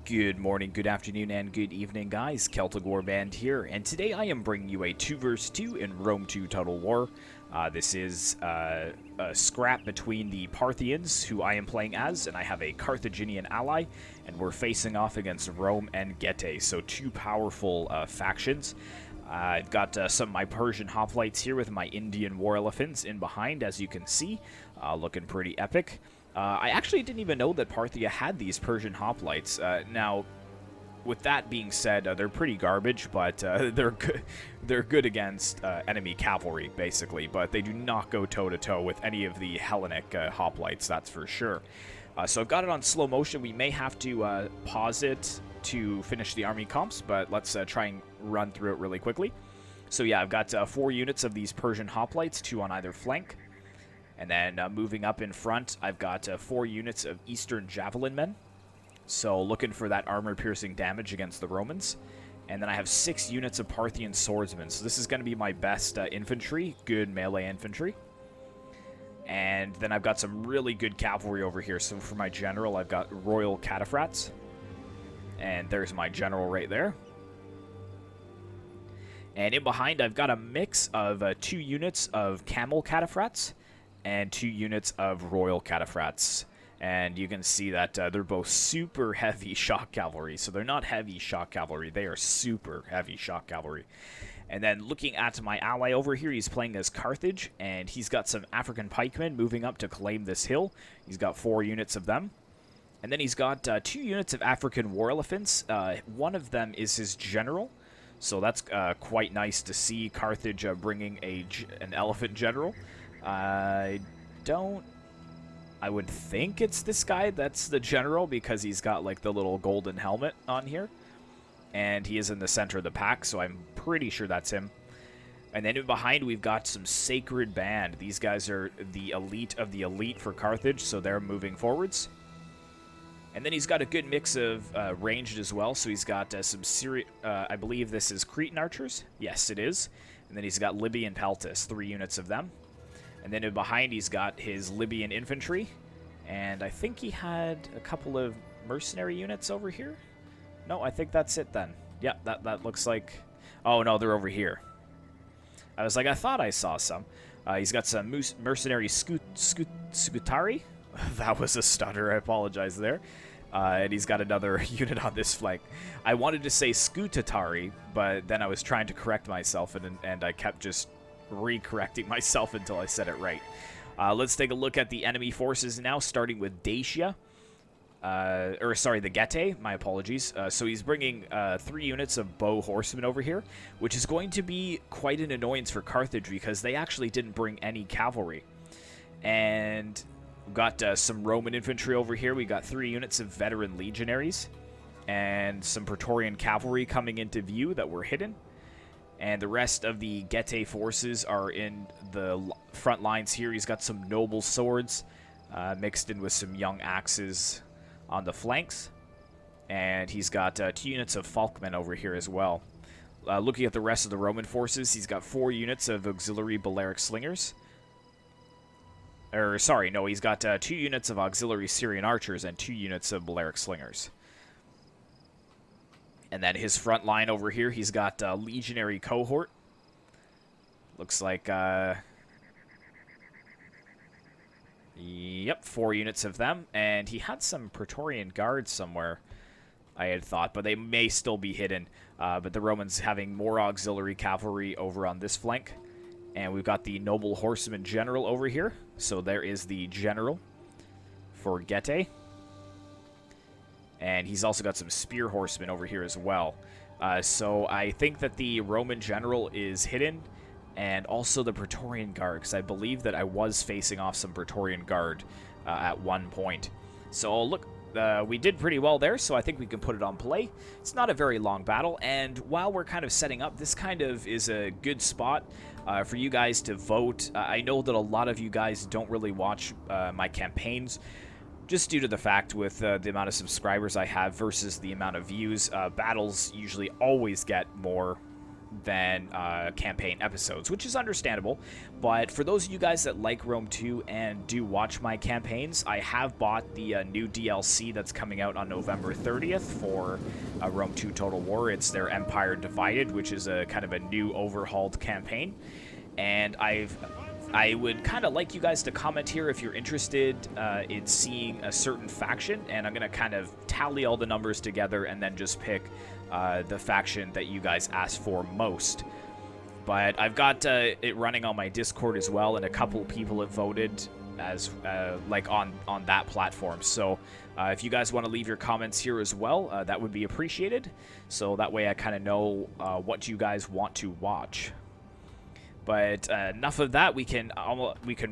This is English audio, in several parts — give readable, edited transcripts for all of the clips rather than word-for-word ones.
Good morning, good afternoon, and good evening, guys. Celtic Warband here, and today I am bringing you a 2 vs 2 in Rome 2 Total War. This is a scrap between the Parthians, who I am playing as, and I have a Carthaginian ally, and we're facing off against Rome and Getae, so two powerful factions. I've got some of my Persian hoplites here with my Indian war elephants in behind, as you can see, looking pretty epic. I actually didn't even know that Parthia had these Persian hoplites. Now, with that being said, they're pretty garbage, but they're good. They're good against enemy cavalry, basically, but they do not go toe-to-toe with any of the Hellenic hoplites, that's for sure. So I've got it on slow motion. We may have to pause it to finish the army comps, but let's try and run through it really quickly. So yeah, I've got 4 units of these Persian hoplites, 2 on either flank. And then moving up in front, I've got 4 units of Eastern Javelin men. So looking for that armor-piercing damage against the Romans. And then I have 6 units of Parthian swordsmen. So this is going to be my best infantry, good melee infantry. And then I've got some really good cavalry over here. So for my general, I've got Royal Cataphracts. And there's my general right there. And in behind, I've got a mix of 2 units of Camel Cataphracts and 2 units of Royal Cataphracts. And you can see that they're both super heavy shock cavalry. So they're not heavy shock cavalry, they are super heavy shock cavalry. And then looking at my ally over here, he's playing as Carthage, and he's got some African pikemen moving up to claim this hill. He's got 4 units of them. And then he's got 2 units of African war elephants. One of them is his general. So that's quite nice to see Carthage bringing an elephant general. I would think it's this guy that's the general, because he's got like the little golden helmet on here. And he is in the center of the pack, so I'm pretty sure that's him. And then in behind, we've got some Sacred Band. These guys are the elite of the elite for Carthage, so they're moving forwards. And then he's got a good mix of ranged as well. So he's got some I believe this is Cretan archers. Yes, it is. And then he's got Libyan peltasts, 3 units of them. And then in behind, he's got his Libyan infantry. And I think he had a couple of mercenary units over here. No, I think that's it then. Yeah, that looks like... Oh, no, they're over here. I was like, I thought I saw some. He's got some mercenary Scutari. That was a stutter, I apologize there. And he's got another unit on this flank. I wanted to say Scutari, but then I was trying to correct myself, and I kept just re-correcting myself until I said it right. Let's take a look at the enemy forces now, starting with Dacia. The Getae, my apologies. So he's bringing 3 units of bow horsemen over here, which is going to be quite an annoyance for Carthage, because they actually didn't bring any cavalry. And we've got some Roman infantry over here. We got 3 units of veteran legionaries, and some Praetorian cavalry coming into view that were hidden. And the rest of the Getae forces are in the front lines here. He's got some noble swords mixed in with some young axes on the flanks. And he's got 2 units of Falkmen over here as well. Looking at the rest of the Roman forces, he's got 4 units of auxiliary Balearic slingers. He's got 2 units of auxiliary Syrian archers and 2 units of Balearic slingers. And then his front line over here, he's got a legionary cohort. Looks like, yep, 4 units of them. And he had some Praetorian guards somewhere, I had thought, but they may still be hidden. But the Romans having more auxiliary cavalry over on this flank. And we've got the noble horseman general over here. So there is the general for Getae. And he's also got some spear horsemen over here as well. So I think that the Roman general is hidden, and also the Praetorian Guard, because I believe that I was facing off some Praetorian Guard at one point. So look, we did pretty well there, so I think we can put it on play. It's not a very long battle, and while we're kind of setting up, this kind of is a good spot for you guys to vote. I know that a lot of you guys don't really watch my campaigns, just due to the fact with the amount of subscribers I have versus the amount of views. Battles usually always get more than campaign episodes, which is understandable. But for those of you guys that like Rome 2 and do watch my campaigns, I have bought the new DLC that's coming out on November 30th for Rome 2 Total War. It's their Empire Divided, which is a kind of a new overhauled campaign. And I would kind of like you guys to comment here if you're interested in seeing a certain faction, and I'm going to kind of tally all the numbers together and then just pick the faction that you guys asked for most. But I've got it running on my Discord as well, and a couple of people have voted as like on that platform. So if you guys want to leave your comments here as well, that would be appreciated. So that way I kind of know what you guys want to watch. But enough of that. We can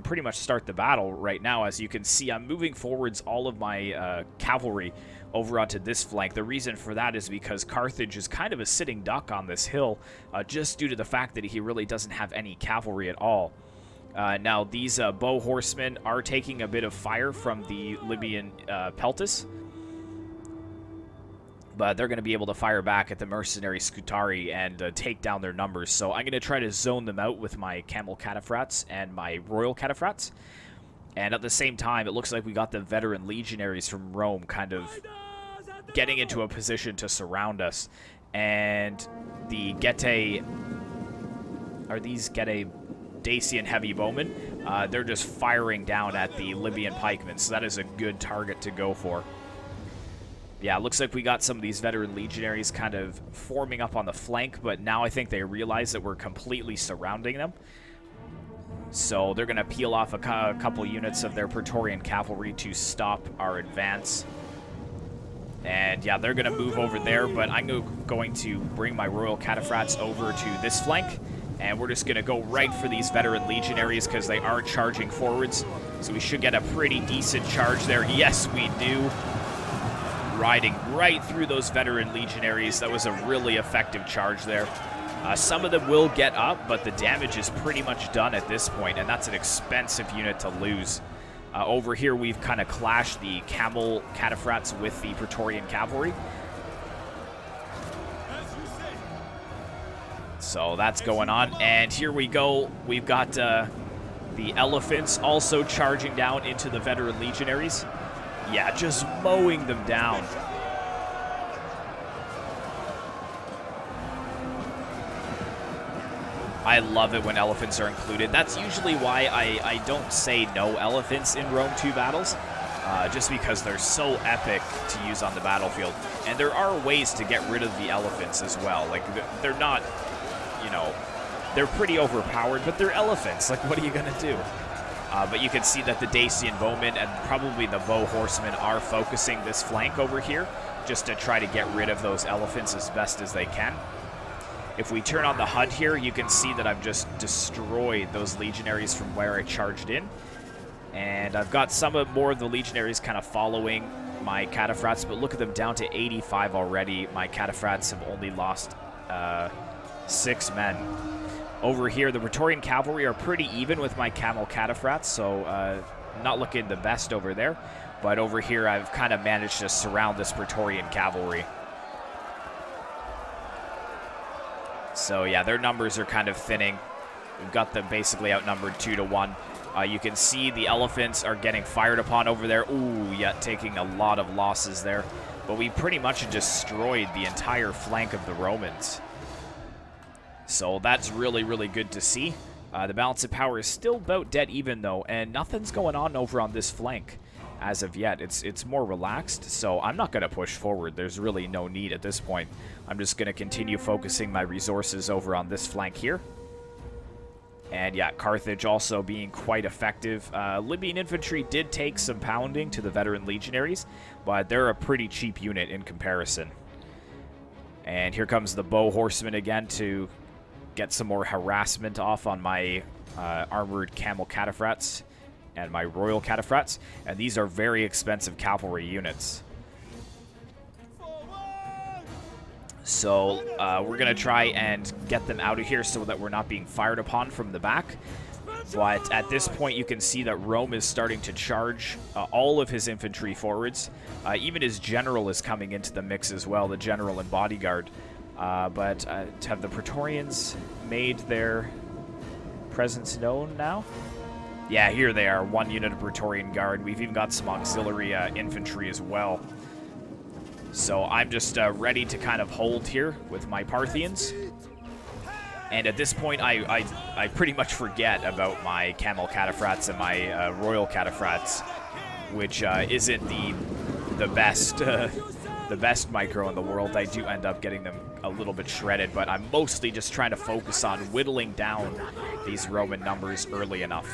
pretty much start the battle right now. As you can see, I'm moving forwards all of my cavalry over onto this flank. The reason for that is because Carthage is kind of a sitting duck on this hill, just due to the fact that he really doesn't have any cavalry at all. Now, these bow horsemen are taking a bit of fire from the Libyan peltis, but they're going to be able to fire back at the mercenary Scutari and take down their numbers. So I'm going to try to zone them out with my camel cataphracts and my royal cataphracts. And at the same time, it looks like we got the veteran legionaries from Rome kind of getting into a position to surround us. And the Getae, are these Getae Dacian heavy bowmen? They're just firing down at the Libyan pikemen, so that is a good target to go for. Yeah, it looks like we got some of these veteran legionaries kind of forming up on the flank, but now I think they realize that we're completely surrounding them. So they're going to peel off a couple units of their Praetorian cavalry to stop our advance. And yeah, they're going to move over there, but I'm going to bring my royal cataphracts over to this flank. And we're just going to go right for these veteran legionaries because they are charging forwards. So we should get a pretty decent charge there. Yes, we do. Riding right through those veteran legionaries. That was a really effective charge there. Some of them will get up, but the damage is pretty much done at this point, and that's an expensive unit to lose. Over here, we've kind of clashed the camel cataphracts with the Praetorian cavalry. So that's going on, and here we go. We've got the elephants also charging down into the veteran legionaries. Yeah, just mowing them down. I love it when elephants are included. That's usually why I don't say no elephants in Rome 2 battles, just because they're so epic to use on the battlefield. And there are ways to get rid of the elephants as well. Like, they're not, you know, they're pretty overpowered, but they're elephants. Like, what are you going to do? But you can see that the Dacian bowmen and probably the bow horsemen are focusing this flank over here just to try to get rid of those elephants as best as they can. If we turn on the HUD here, you can see that I've just destroyed those legionaries from where I charged in. And I've got more of the legionaries kind of following my cataphracts, but look at them down to 85 already. My cataphracts have only lost 6 men. Over here, the Praetorian cavalry are pretty even with my camel cataphracts, so not looking the best over there. But over here, I've kind of managed to surround this Praetorian cavalry. So yeah, their numbers are kind of thinning. We've got them basically outnumbered 2-1. You can see the elephants are getting fired upon over there. Ooh, yeah, taking a lot of losses there. But we pretty much destroyed the entire flank of the Romans. So that's really, really good to see. The balance of power is still about dead even, though, and nothing's going on over on this flank as of yet. It's more relaxed, so I'm not going to push forward. There's really no need at this point. I'm just going to continue focusing my resources over on this flank here. And yeah, Carthage also being quite effective. Libyan infantry did take some pounding to the veteran legionaries, but they're a pretty cheap unit in comparison. And here comes the bow horsemen again to get some more harassment off on my armored camel cataphracts and my royal cataphracts. And these are very expensive cavalry units. So we're going to try and get them out of here so that we're not being fired upon from the back. But at this point, you can see that Rome is starting to charge all of his infantry forwards. Even his general is coming into the mix as well, the general and bodyguard. But have the Praetorians made their presence known now? Yeah, here they are. 1 unit of Praetorian Guard. We've even got some auxiliary infantry as well. So I'm just ready to kind of hold here with my Parthians. And at this point, I pretty much forget about my camel cataphracts and my royal cataphracts, which isn't the best the best micro in the world. I do end up getting them a little bit shredded, but I'm mostly just trying to focus on whittling down these Roman numbers early enough.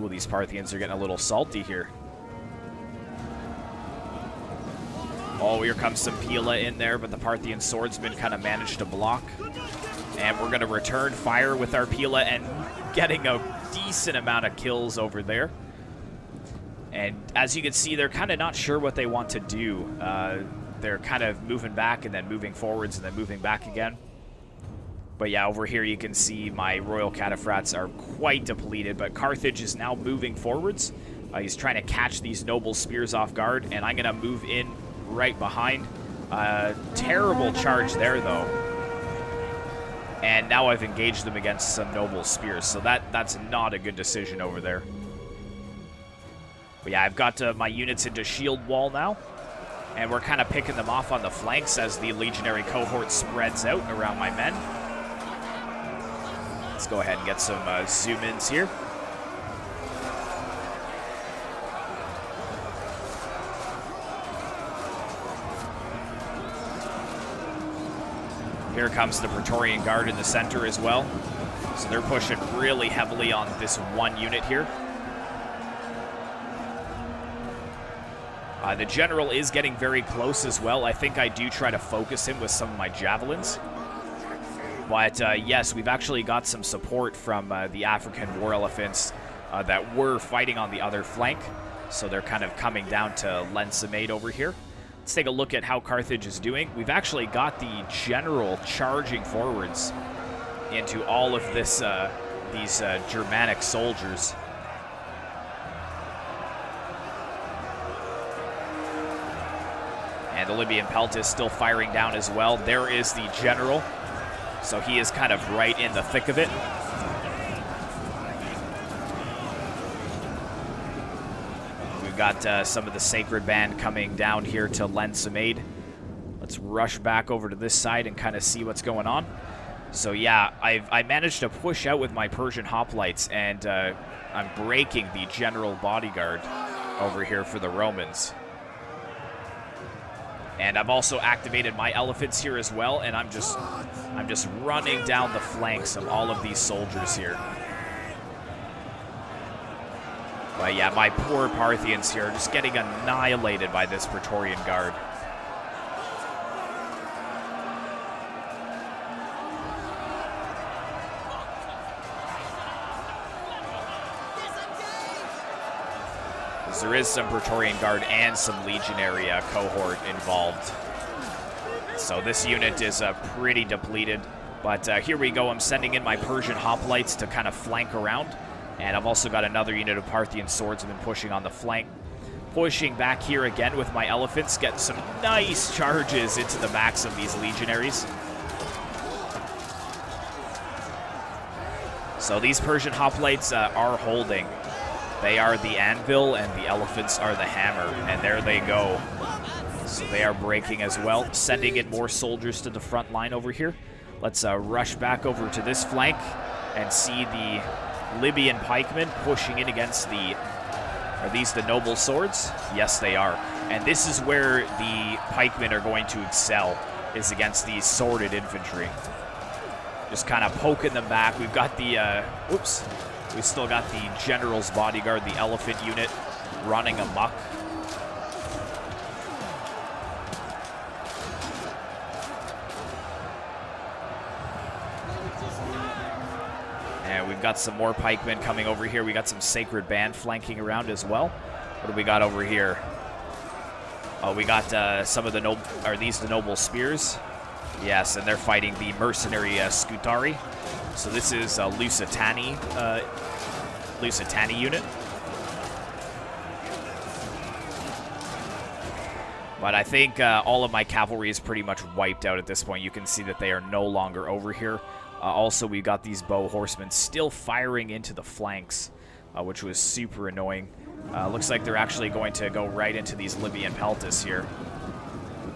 Ooh, these Parthians are getting a little salty here. Oh, here comes some Pila in there, but the Parthian swordsmen kind of managed to block. And we're going to return fire with our Pila and getting a decent amount of kills over there. And as you can see, they're kind of not sure what they want to do. They're kind of moving back and then moving forwards and then moving back again. But yeah, over here you can see my royal cataphracts are quite depleted, but Carthage is now moving forwards. He's trying to catch these noble spears off guard, and I'm going to move in right behind. Terrible charge there, though. And now I've engaged them against some noble spears, so that's not a good decision over there. But yeah, I've got my units into shield wall now, and we're kind of picking them off on the flanks as the legionary cohort spreads out around my men. Let's go ahead and get some zoom-ins here. Here comes the Praetorian Guard in the center as well. So they're pushing really heavily on this 1 unit here. The general is getting very close as well. I think I do try to focus him with some of my javelins. But yes, we've actually got some support from the African war elephants that were fighting on the other flank. So they're kind of coming down to lend some aid over here. Let's take a look at how Carthage is doing. We've actually got the general charging forwards into all of this, these Germanic soldiers. And the Libyan Pelt is still firing down as well. There is the general. So he is kind of right in the thick of it. We've got some of the Sacred Band coming down here to lend some aid. Let's rush back over to this side and kind of see what's going on. So yeah, I managed to push out with my Persian hoplites, and I'm breaking the general bodyguard over here for the Romans. And I've also activated my elephants here as well, and I'm just running down the flanks of all of these soldiers here. But yeah, my poor Parthians here are just getting annihilated by this Praetorian Guard. There is some Praetorian Guard and some Legionary cohort involved. So this unit is pretty depleted. But here we go. I'm sending in my Persian hoplites to kind of flank around. And I've also got another unit of Parthian swordsmen pushing on the flank. Pushing back here again with my elephants. Getting some nice charges into the backs of these legionaries. So these Persian hoplites are holding. They are the anvil, and the elephants are the hammer, and there they go. So they are breaking as well, sending in more soldiers to the front line over here. Let's rush back over to this flank and see the Libyan pikemen pushing in against the... Are these the noble swords? Yes, they are. And this is where the pikemen are going to excel, is against these sworded infantry. Just kind of poking them back. We've got the... Oops. We've still got the general's bodyguard, the elephant unit, running amok. And we've got some more pikemen coming over here. We got some Sacred Band flanking around as well. What do we got over here? Oh, we got some of the noble... Are these the noble spears? Yes, and they're fighting the mercenary Scutari. So this is a Lusitani unit. But I think all of my cavalry is pretty much wiped out at this point. You can see that they are no longer over here. Also, we've got these bow horsemen still firing into the flanks, which was super annoying. Looks like they're actually going to go right into these Libyan peltas here.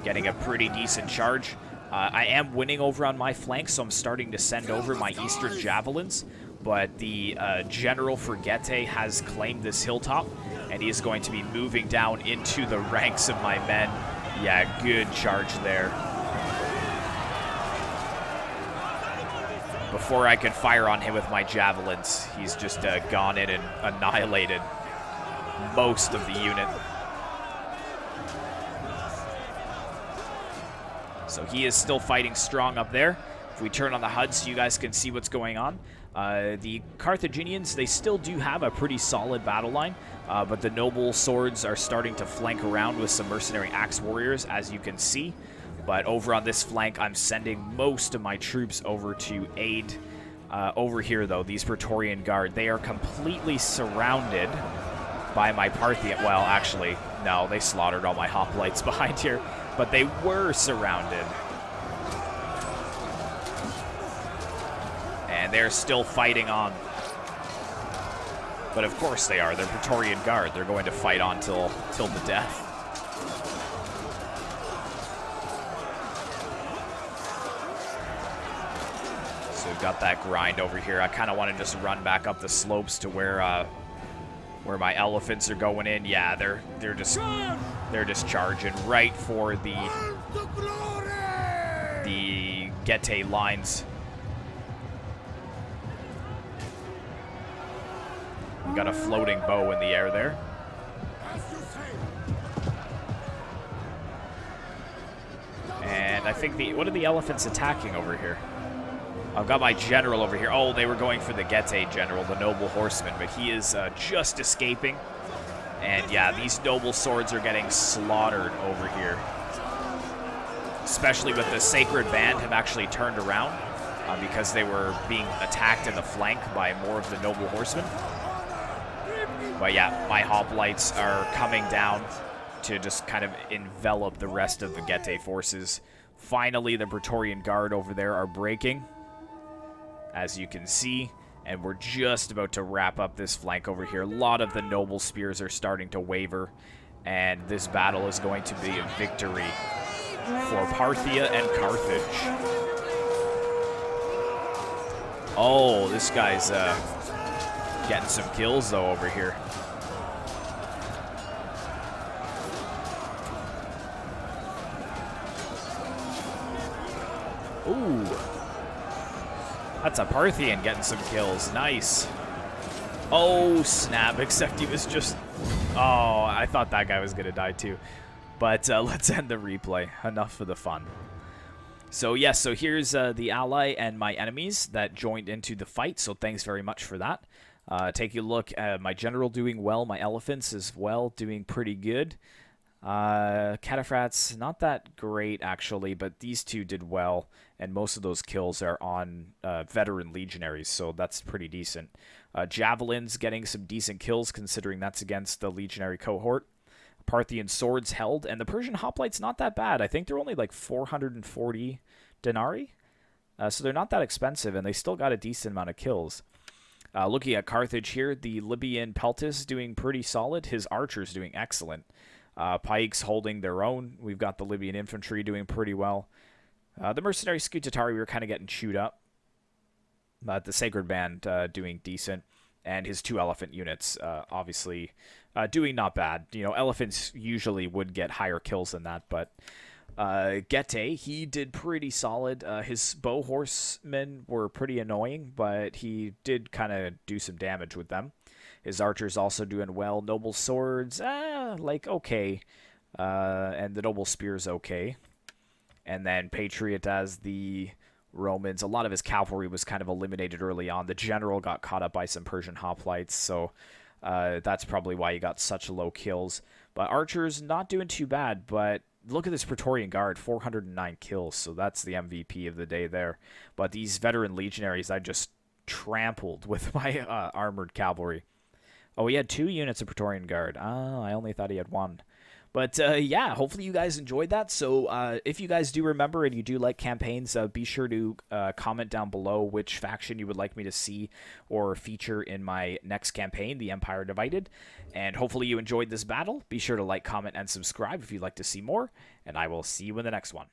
Getting a pretty decent charge. I am winning over on my flank, so I'm starting to send over my eastern javelins. But the general for Getae has claimed this hilltop, and he is going to be moving down into the ranks of my men. Yeah, good charge there. Before I could fire on him with my javelins, he's just gone in and annihilated most of the unit. So he is still fighting strong up there. If we turn on the HUD so you guys can see what's going on. The Carthaginians, they still do have a pretty solid battle line, but the noble swords are starting to flank around with some mercenary axe warriors, as you can see. But over on this flank, I'm sending most of my troops over to aid. Over here, though, these Praetorian Guard, they are completely surrounded by my Parthian. Well, actually, no, they slaughtered all my hoplites behind here, but they were surrounded. And they're still fighting on. But of course they are. They're Praetorian Guard. They're going to fight on till the death. So we've got that grind over here. I kind of want to just run back up the slopes to where my elephants are going in. Yeah, they're just charging right for the Getae lines. We got a floating bow in the air there. And I think what are the elephants attacking over here? I've got my general over here. Oh, they were going for the Getae general, the noble horseman, but he is just escaping. And yeah, these noble swords are getting slaughtered over here. Especially with the sacred band have actually turned around because they were being attacked in the flank by more of the noble horsemen. But yeah, my hoplites are coming down to just kind of envelop the rest of the Getae forces. Finally, the Praetorian Guard over there are breaking, as you can see, and we're just about to wrap up this flank over here. A lot of the noble spears are starting to waver, and this battle is going to be a victory for Parthia and Carthage. Oh, this guy's getting some kills, though, over here. Ooh. That's a Parthian getting some kills. Nice. Oh, snap. Except he was just... Oh, I thought that guy was going to die, too. But let's end the replay. Enough for the fun. So, yes, so here's the ally and my enemies that joined into the fight. So thanks very much for that. Take a look at my general doing well, my elephants as well doing pretty good. Cataphracts, not that great actually, but these two did well, and most of those kills are on veteran legionaries, so that's pretty decent. Javelins getting some decent kills considering that's against the legionary cohort. Parthian swords held, and the Persian hoplites not that bad. I think they're only like 440 denarii, so they're not that expensive, and they still got a decent amount of kills. Looking at Carthage here, the Libyan peltas doing pretty solid. His archers doing excellent. Pikes holding their own. We've got the Libyan infantry doing pretty well. The mercenary Scutari, we were kind of getting chewed up. But the Sacred Band doing decent. And his 2 elephant units, obviously, doing not bad. You know, elephants usually would get higher kills than that, but Getae, he did pretty solid. His bow horsemen were pretty annoying, but he did kind of do some damage with them. His archers also doing well. Noble swords, like, okay. And the noble spears, okay. And then Patriot as the Romans. A lot of his cavalry was kind of eliminated early on. The general got caught up by some Persian hoplites, so that's probably why he got such low kills. But archers not doing too bad, but look at this Praetorian Guard, 409 kills, so that's the MVP of the day there. But these veteran legionaries, I just trampled with my armored cavalry. Oh, he had 2 units of Praetorian Guard. Ah, I only thought he had 1. But yeah, hopefully you guys enjoyed that. So if you guys do remember and you do like campaigns, be sure to comment down below which faction you would like me to see or feature in my next campaign, The Empire Divided. And hopefully you enjoyed this battle. Be sure to like, comment, and subscribe if you'd like to see more. And I will see you in the next one.